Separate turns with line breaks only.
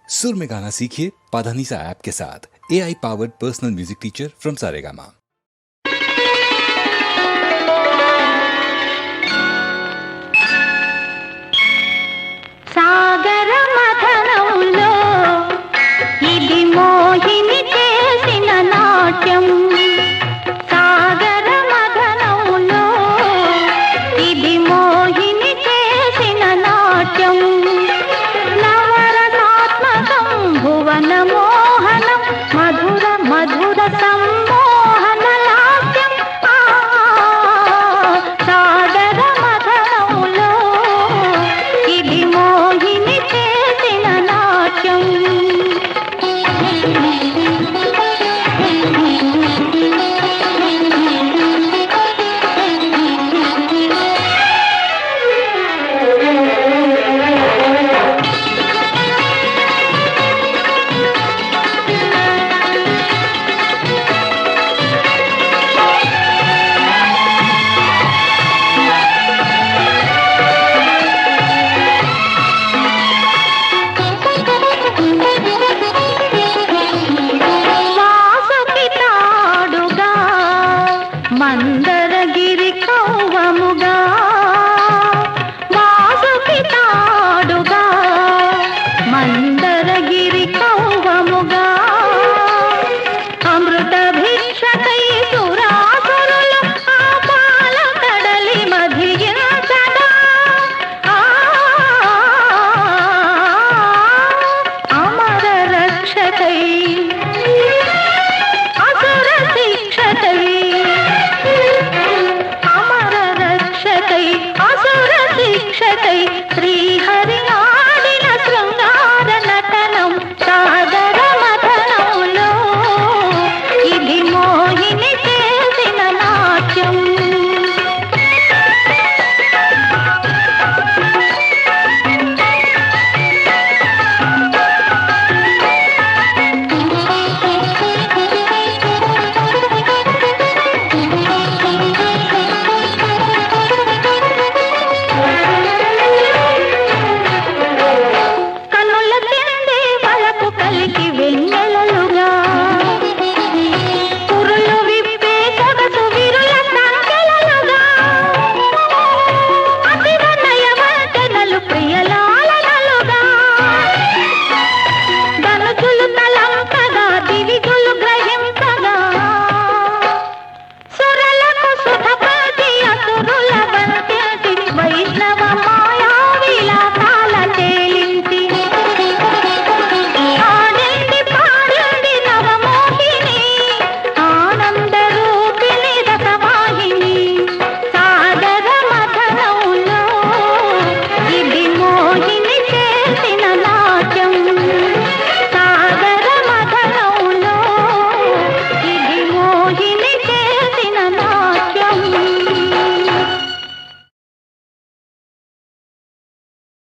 सुर में गाना सीखिए पाधानीसा ऐप के साथ। AI powered personal music teacher from Saregama.
సాగర మథనంలో ఇది మోహిని చేసిన నాట్యం. సాగర మథనంలో ఇది మోహిని చేసిన నాట్యం. నవరసాత్మకం భువన మోహనం మధుర మధుర సమ్మోహన లాస్యం. సాగర మథనంలో ఇది మోహిని చేసిన నాట్యం.